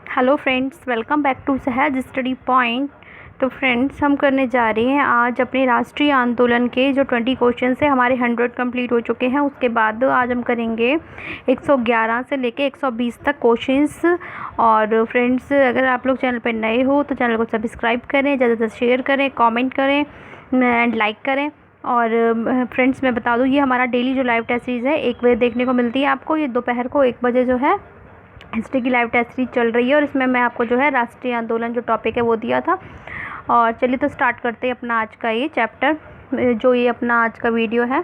Hello friends, welcome back to Sahaj study point. तो friends, हम करने जा रहे हैं आज अपने राष्ट्रीय आंदोलन के जो 20 क्वेश्चन है, हमारे 100 कंप्लीट हो चुके हैं। उसके बाद आज हम करेंगे 111 से लेके 120 तक क्वेश्चंस। और फ्रेंड्स, अगर आप लोग चैनल पर नए हो तो चैनल को सब्सक्राइब करें, ज़्यादा से शेयर करें, कमेंट करें एंड लाइक करें। और फ्रेंड्स, मैं बता दूँ, ये हमारा डेली जो लाइव टेस्ट सीरीज़ है 1 बजे देखने को मिलती है आपको। ये दोपहर को 1 बजे जो है हिस्ट्री की लाइव टेस्ट सीरीज चल रही है, और इसमें मैं आपको जो है राष्ट्रीय आंदोलन जो टॉपिक है वो दिया था। और चलिए तो स्टार्ट करते हैं अपना आज का ये चैप्टर, जो ये अपना आज का वीडियो है।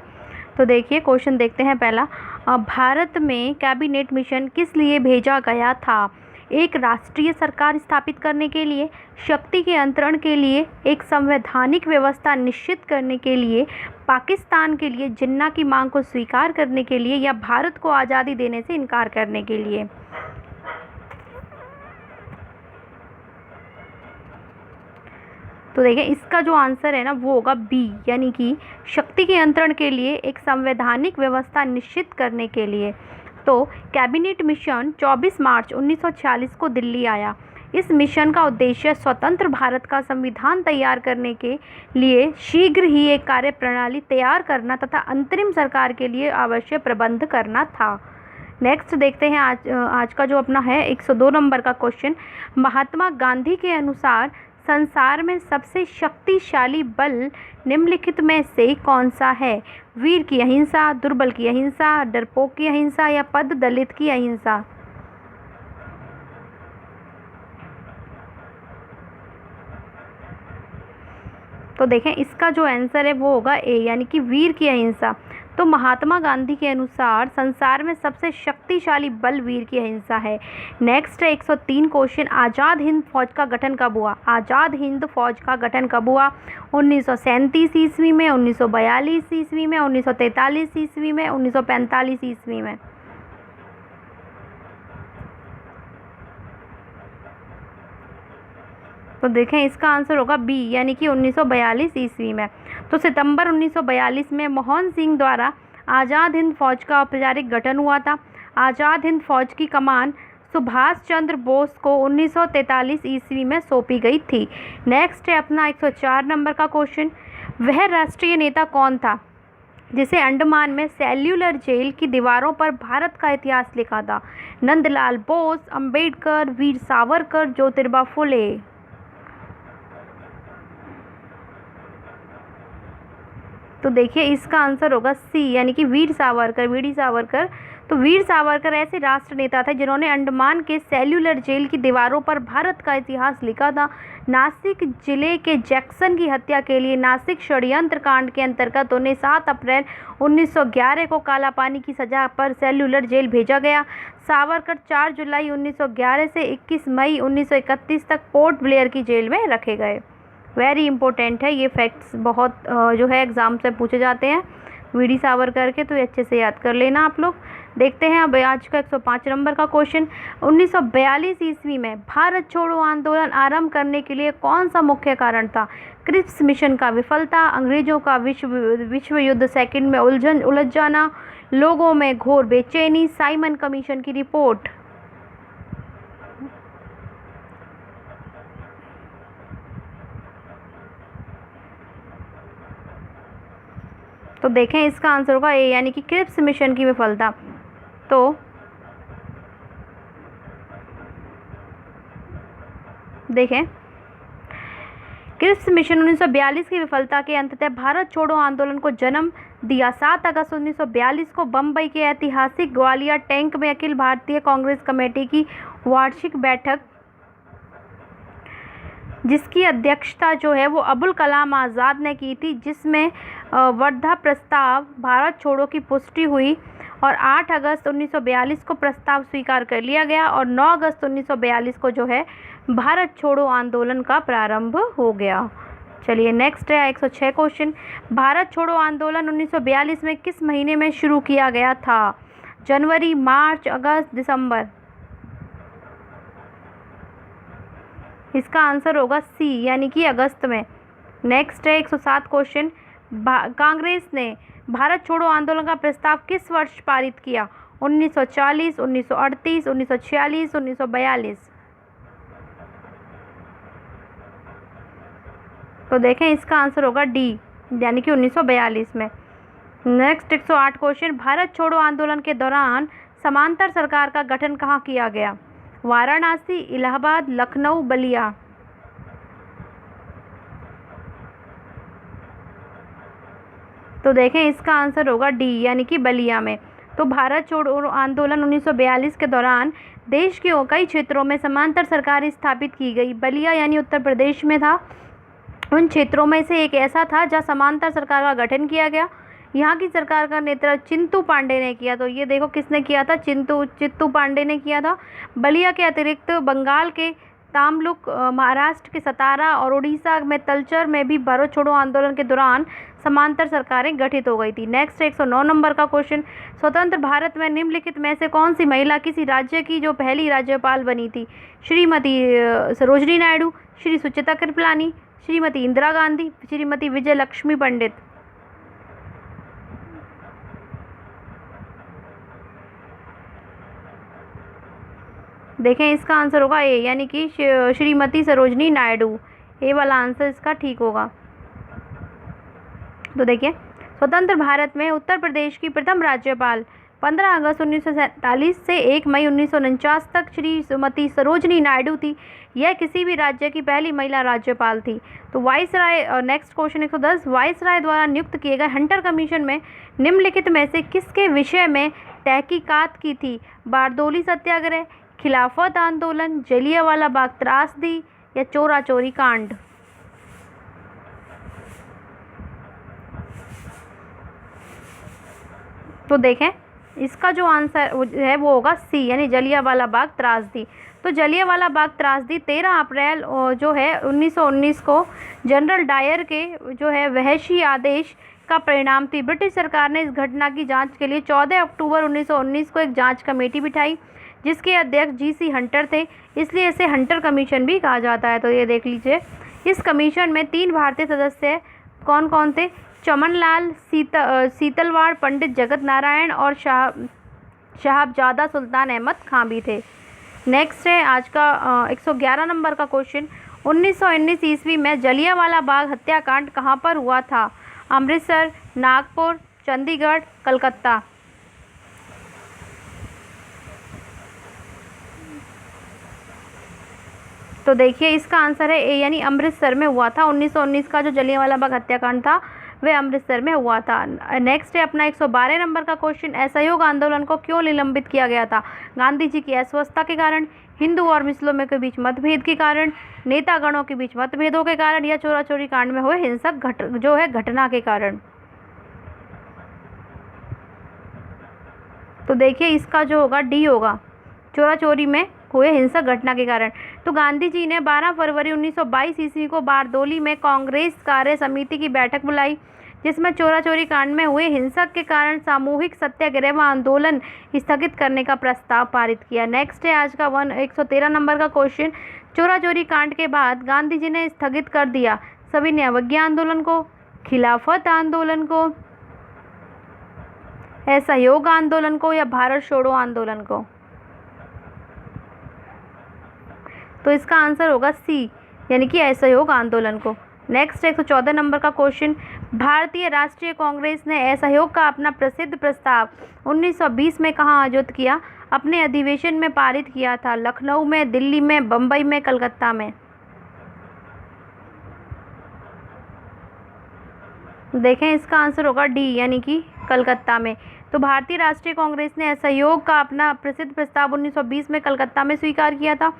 तो देखिए, क्वेश्चन देखते हैं पहला। भारत में कैबिनेट मिशन किस लिए भेजा गया था? एक राष्ट्रीय सरकार स्थापित करने के लिए, शक्ति के अंतरण के लिए, एक संवैधानिक व्यवस्था निश्चित करने के लिए, पाकिस्तान के लिए जिन्ना की मांग को स्वीकार करने के लिए, या भारत को आज़ादी देने से इनकार करने के लिए। तो देखें, इसका जो आंसर है ना वो होगा बी, यानी कि शक्ति के अंतरण के लिए, एक संवैधानिक व्यवस्था निश्चित करने के लिए। तो कैबिनेट मिशन 24 मार्च 1946 को दिल्ली आया। इस मिशन का उद्देश्य स्वतंत्र भारत का संविधान तैयार करने के लिए शीघ्र ही एक कार्यप्रणाली तैयार करना तथा अंतरिम सरकार के लिए आवश्यक प्रबंध करना था। नेक्स्ट देखते हैं आज का जो अपना है 102 नंबर का क्वेश्चन। महात्मा गांधी के अनुसार संसार में सबसे शक्तिशाली बल निम्नलिखित में से कौन सा है? वीर की अहिंसा, दुर्बल की अहिंसा, डरपोक की अहिंसा, या पद दलित की अहिंसा। तो देखें, इसका जो आंसर है वो होगा ए, यानी कि वीर की अहिंसा। तो महात्मा गांधी के अनुसार संसार में सबसे शक्तिशाली बल वीर की अहिंसा है। नेक्स्ट है 103 क्वेश्चन। आज़ाद हिंद फौज का गठन कब हुआ? आज़ाद हिंद फौज का गठन कब हुआ? 1937 ईस्वी में, 1942 ईस्वी में, 1943 ईस्वी में, 1945 ईस्वी में। तो देखें, इसका आंसर होगा बी, यानी कि 1942 ईस्वी में। तो सितंबर 1942 में मोहन सिंह द्वारा आज़ाद हिंद फौज का औपचारिक गठन हुआ था। आज़ाद हिंद फौज की कमान सुभाष चंद्र बोस को 1943 ईस्वी में सौंपी गई थी। नेक्स्ट है अपना 104 नंबर का क्वेश्चन। वह राष्ट्रीय नेता कौन था जिसे अंडमान में सेल्यूलर जेल की दीवारों पर भारत का इतिहास लिखा था? नंदलाल बोस, अंबेडकर, वीर सावरकर, ज्योतिबा फुले। तो देखिए, इसका आंसर होगा सी, यानी कि वीर सावरकर। तो वीर सावरकर ऐसे राष्ट्र नेता थे जिन्होंने अंडमान के सेल्यूलर जेल की दीवारों पर भारत का इतिहास लिखा था। नासिक जिले के जैक्सन की हत्या के लिए नासिक षड्यंत्र कांड के अंतर्गत उन्हें 7 अप्रैल 1911 को काला पानी की सजा पर सेल्यूलर जेल भेजा गया। सावरकर 4 जुलाई 1911 से 21 मई 1931 तक पोर्ट ब्लेयर की जेल में रखे गए। वेरी इंपॉर्टेंट है ये फैक्ट्स, बहुत जो है एग्ज़ाम से पूछे जाते हैं वीडी सावरकर के, तो ये अच्छे से याद कर लेना आप लोग। देखते हैं अब आज का 105 नंबर का क्वेश्चन। 1942 ईस्वी में भारत छोड़ो आंदोलन आरंभ करने के लिए कौन सा मुख्य कारण था? क्रिप्स मिशन का विफलता, अंग्रेजों का विश्व युद्ध सेकंड में उलझ जाना, लोगों में घोर बेचैनी, साइमन कमीशन की रिपोर्ट। तो देखें, इसका आंसर होगा ए, यानी कि क्रिप्स मिशन की विफलता। तो देखें, क्रिप्स मिशन 1942 की विफलता के अंततः भारत छोड़ो आंदोलन को जन्म दिया। 7 अगस्त 1942 को बम्बई के ऐतिहासिक ग्वालियर टैंक में अखिल भारतीय कांग्रेस कमेटी की वार्षिक बैठक, जिसकी अध्यक्षता जो है वो अबुल कलाम आज़ाद ने की थी, जिसमें वर्धा प्रस्ताव भारत छोड़ो की पुष्टि हुई। और 8 अगस्त 1942 को प्रस्ताव स्वीकार कर लिया गया, और 9 अगस्त 1942 को जो है भारत छोड़ो आंदोलन का प्रारंभ हो गया। चलिए नेक्स्ट है 106 क्वेश्चन। भारत छोड़ो आंदोलन 1942 में किस महीने में शुरू किया गया था? जनवरी, मार्च, अगस्त, दिसंबर। इसका आंसर होगा सी, यानी कि अगस्त में। नेक्स्ट है 107 क्वेश्चन। कांग्रेस ने भारत छोड़ो आंदोलन का प्रस्ताव किस वर्ष पारित किया? 1940, 1938, 1946, 1942। तो देखें इसका आंसर होगा डी, यानी कि 1942 में। नेक्स्ट 108 क्वेश्चन, भारत छोड़ो आंदोलन के दौरान समांतर सरकार का गठन कहाँ किया गया? वाराणसी, इलाहाबाद, लखनऊ, बलिया। तो देखें इसका आंसर होगा डी, यानी कि बलिया में। तो भारत छोड़ो आंदोलन 1942 के दौरान देश के कई क्षेत्रों में समांतर सरकार स्थापित की गई। बलिया यानी उत्तर प्रदेश में था। उन क्षेत्रों में से एक ऐसा था जहां समांतर सरकार का गठन किया गया। यहाँ की सरकार का नेतृत्व चिंतू पांडे ने किया। तो ये देखो किसने किया था? चित्तू पांडे ने किया था। बलिया के अतिरिक्त बंगाल के तामलुक, महाराष्ट्र के सतारा और उड़ीसा में तलचर में भी भारत छोड़ो आंदोलन के दौरान समांतर सरकारें गठित हो गई थी। नेक्स्ट 109 नंबर का क्वेश्चन, स्वतंत्र भारत में निम्नलिखित में से कौन सी महिला किसी राज्य की जो पहली राज्यपाल बनी थी? श्रीमती सरोजनी नायडू, श्री सुचिता कृपलानी, श्रीमती इंदिरा गांधी, श्रीमती विजय लक्ष्मी पंडित। देखें इसका आंसर होगा ए, यानी कि श्रीमती सरोजनी नायडू। ए वाला आंसर इसका ठीक होगा। तो देखिए, स्वतंत्र भारत में उत्तर प्रदेश की प्रथम राज्यपाल 15 अगस्त 1947 से 1 मई 1949 तक श्रीमती सरोजनी नायडू थी। यह किसी भी राज्य की पहली महिला राज्यपाल थी। तो वाइसराय, नेक्स्ट क्वेश्चन 110, वाइसराय द्वारा नियुक्त किए गए हंटर कमीशन में निम्नलिखित में से किसके विषय में तहकीकात की थी? बारदोली सत्याग्रह, खिलाफत आंदोलन, जलियांवाला बाग त्रासदी या चोरा चोरी कांड। तो देखें इसका जो आंसर है वो होगा सी, यानी जलियांवाला बाग त्रासदी। तो जलियांवाला बाग त्रासदी 13 अप्रैल जो है 1919 को जनरल डायर के जो है वहशी आदेश का परिणाम थी। ब्रिटिश सरकार ने इस घटना की जांच के लिए 14 अक्टूबर 1919 को एक जांच कमेटी बिठाई, जिसके अध्यक्ष जी.सी. हंटर थे, इसलिए इसे हंटर कमीशन भी कहा जाता है। तो ये देख लीजिए, इस कमीशन में 3 भारतीय सदस्य कौन कौन थे? चमनलाल, सीतलवाड़, पंडित जगत नारायण और साहबजादा सुल्तान अहमद खां भी थे। नेक्स्ट है आज का 111 नंबर का क्वेश्चन, 1919 ईस्वी में जलियांवाला बाग हत्याकांड कहाँ पर हुआ था? अमृतसर, नागपुर, चंडीगढ़, कलकत्ता। तो देखिए इसका आंसर है ए, यानी अमृतसर में हुआ था। 1919 का जो जलियांवाला बाग हत्याकांड था वह अमृतसर में हुआ था। नेक्स्ट है अपना 112 नंबर का क्वेश्चन, असहयोग आंदोलन को क्यों निलंबित किया गया था? गांधी जी की अस्वस्थता के कारण, हिंदू और मुस्लिमों के बीच मतभेद के कारण, नेतागणों के बीच मतभेदों के कारण या चोरा चोरी कांड में हुए हिंसक घटना के कारण। तो देखिए इसका जो होगा डी होगा, चोरा चोरी में हुए हिंसक घटना के कारण। तो गांधी जी ने 12 फरवरी 1922 ईस्वी को बारदोली में कांग्रेस कार्य समिति की बैठक बुलाई, जिसमें चोरा चोरी कांड में हुए हिंसक के कारण सामूहिक सत्याग्रह व आंदोलन स्थगित करने का प्रस्ताव पारित किया। नेक्स्ट है आज का 113 नंबर का क्वेश्चन, चोरा चोरी कांड के बाद गांधी जी ने स्थगित कर दिया सविनय अवज्ञा आंदोलन को, खिलाफत आंदोलन को, असहयोग आंदोलन को या भारत छोड़ो आंदोलन को? तो इसका आंसर होगा सी, यानी कि असहयोग आंदोलन को। नेक्स्ट 114 नंबर का क्वेश्चन, भारतीय राष्ट्रीय कांग्रेस ने असहयोग का अपना प्रसिद्ध प्रस्ताव 1920 में कहाँ आयोजित किया? अपने अधिवेशन में पारित किया था। लखनऊ में, दिल्ली में, बम्बई में, कलकत्ता में। देखें इसका आंसर होगा डी, यानी कि कलकत्ता में। तो भारतीय राष्ट्रीय कांग्रेस ने असहयोग का अपना प्रसिद्ध प्रस्ताव 1920 में कलकत्ता में स्वीकार किया था।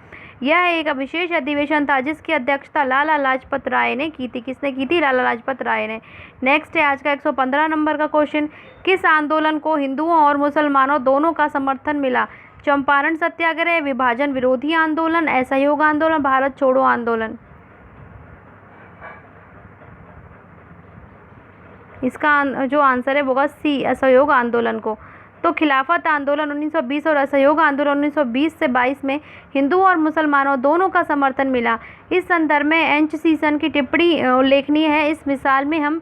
यह एक विशेष अधिवेशन था जिसकी अध्यक्षता लाला लाजपत राय ने की थी। किसने की थी? लाला लाजपत राय ने। नेक्स्ट है आज का 115 नंबर का क्वेश्चन, किस आंदोलन को हिंदुओं और मुसलमानों दोनों का समर्थन मिला? चंपारण सत्याग्रह, विभाजन विरोधी आंदोलन, असहयोग आंदोलन, भारत छोड़ो आंदोलन। इसका जो आंसर है वो होगा सी, असहयोग आंदोलन को। तो खिलाफत आंदोलन 1920 और असहयोग आंदोलन 1920 से 22 में हिंदुओं और मुसलमानों दोनों का समर्थन मिला। इस संदर्भ में एंचसीसन की टिप्पणी उल्लेखनीय है। इस मिसाल में हम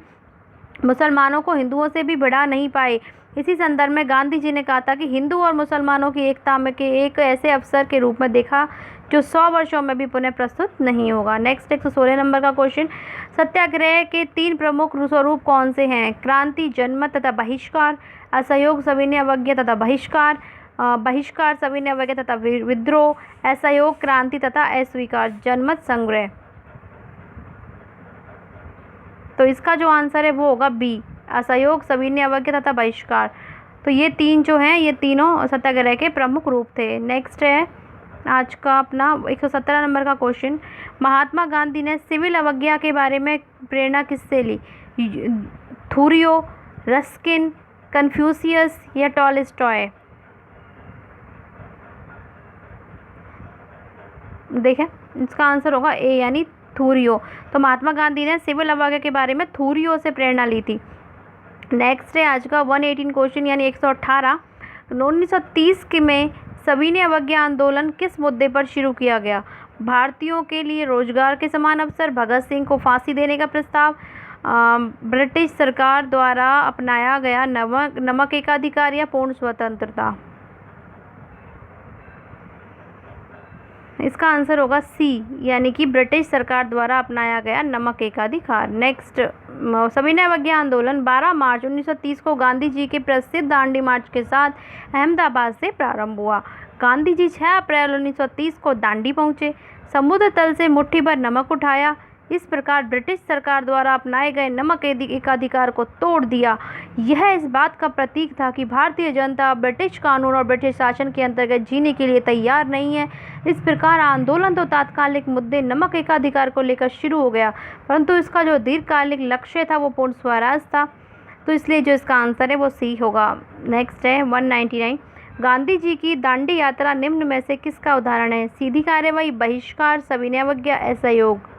मुसलमानों को हिंदुओं से भी बढ़ा नहीं पाए। इसी संदर्भ में गांधी जी ने कहा था कि हिंदू और मुसलमानों की एकता में के एक ऐसे अवसर के रूप में देखा जो 100 वर्षों में भी पुनः प्रस्तुत नहीं होगा। नेक्स्ट 116 नंबर का क्वेश्चन, सत्याग्रह के 3 प्रमुख स्वरूप कौन से हैं? क्रांति, जनमत तथा बहिष्कार, असहयोग, सविनय अवज्ञा तथा बहिष्कार, बहिष्कार, सविनय अवज्ञा तथा विद्रोह, असहयोग, क्रांति तथा अस्वीकार, जनमत, संग्रह। तो इसका जो आंसर है वो होगा बी, असहयोग, सविनय अवज्ञा तथा बहिष्कार। तो ये 3 जो हैं, ये तीनों सत्याग्रह के प्रमुख रूप थे। नेक्स्ट है आज का अपना 117 नंबर का क्वेश्चन, महात्मा गांधी ने सिविल अवज्ञा के बारे में प्रेरणा किससे ली? थूरियो, रस्किन, कन्फ्यूशियस या टॉलस्टॉय? देखें, इसका आंसर होगा ए यानी थूरियो। तो महात्मा गांधी ने सिविल अवज्ञा के बारे में थूरियो से प्रेरणा ली थी। नेक्स्ट है आज का 118 क्वेश्चन यानी 118, 1930 में सविनय अवज्ञा आंदोलन किस मुद्दे पर शुरू किया गया? भारतीयों के लिए रोजगार के समान अवसर, भगत सिंह को फांसी देने का प्रस्ताव, ब्रिटिश सरकार द्वारा अपनाया गया नमक एकाधिकार या पूर्ण स्वतंत्रता? इसका आंसर होगा सी यानी कि ब्रिटिश सरकार द्वारा अपनाया गया नमक एकाधिकार। नेक्स्ट, सविनय अवज्ञा आंदोलन 12 मार्च 1930 को गांधी जी के प्रसिद्ध दांडी मार्च के साथ अहमदाबाद से प्रारंभ हुआ। गांधी जी 6 अप्रैल 1930 को दांडी पहुंचे, समुद्र तल से मुट्ठी भर नमक उठाया। इस प्रकार ब्रिटिश सरकार द्वारा अपनाए गए नमक एकाधिकार को तोड़ दिया। यह इस बात का प्रतीक था कि भारतीय जनता ब्रिटिश कानून और ब्रिटिश शासन के अंतर्गत जीने के लिए तैयार नहीं है। इस प्रकार आंदोलन तो तात्कालिक मुद्दे नमक एकाधिकार को लेकर शुरू हो गया, परंतु इसका जो दीर्घकालिक लक्ष्य था वो पूर्ण स्वराज था। तो इसलिए जो इसका आंसर है वो सी होगा। नेक्स्ट है 199, गांधी जी की दांडी यात्रा निम्न में से किसका उदाहरण है? सीधी कार्यवाही, बहिष्कार, सविनय अवज्ञा, असहयोग?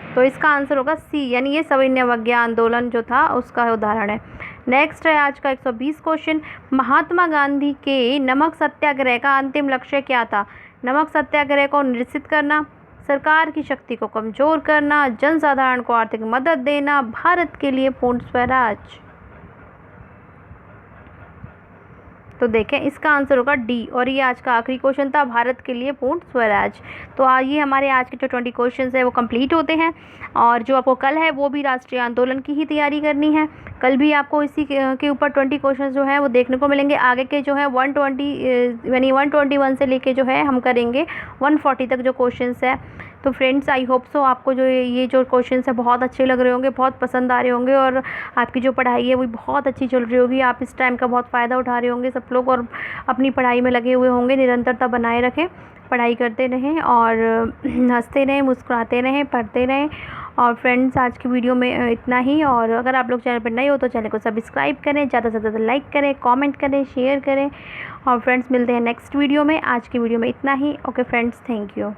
तो इसका आंसर होगा सी यानी ये सविनय अवज्ञा आंदोलन जो था उसका उदाहरण है। नेक्स्ट है आज का 120 क्वेश्चन, महात्मा गांधी के नमक सत्याग्रह का अंतिम लक्ष्य क्या था? नमक सत्याग्रह को निरसित करना, सरकार की शक्ति को कमजोर करना, जनसाधारण को आर्थिक मदद देना, भारत के लिए पूर्ण स्वराज? तो देखें, इसका आंसर होगा डी और ये आज का आखिरी क्वेश्चन था, भारत के लिए पूर्ण स्वराज। तो ये हमारे आज के जो 20 क्वेश्चन है वो कंप्लीट होते हैं और जो आपको कल है वो भी राष्ट्रीय आंदोलन की ही तैयारी करनी है। कल भी आपको इसी के ऊपर 20 क्वेश्चन जो है वो देखने को मिलेंगे। आगे के जो है 120 यानी 121 से लेके जो है हम करेंगे 140 तक जो क्वेश्चन है। तो फ्रेंड्स, आई होप सो आपको जो ये जो क्वेश्चन है बहुत अच्छे लग रहे होंगे, बहुत पसंद आ रहे होंगे और आपकी जो पढ़ाई है वो बहुत अच्छी चल रही होगी। आप इस टाइम का बहुत फ़ायदा उठा रहे होंगे सब लोग और अपनी पढ़ाई में लगे हुए होंगे। निरंतरता बनाए रखें, पढ़ाई करते रहें और हंसते रहें, मुस्कुराते रहें, पढ़ते रहें। और फ्रेंड्स, आज की वीडियो में इतना ही। और अगर आप लोग चैनल पर नए हो तो चैनल को सब्सक्राइब करें, ज़्यादा से ज़्यादा लाइक करें, कमेंट करें, शेयर करें। और फ्रेंड्स, मिलते हैं नेक्स्ट वीडियो में। आज की वीडियो में इतना ही। Okay friends, thank you.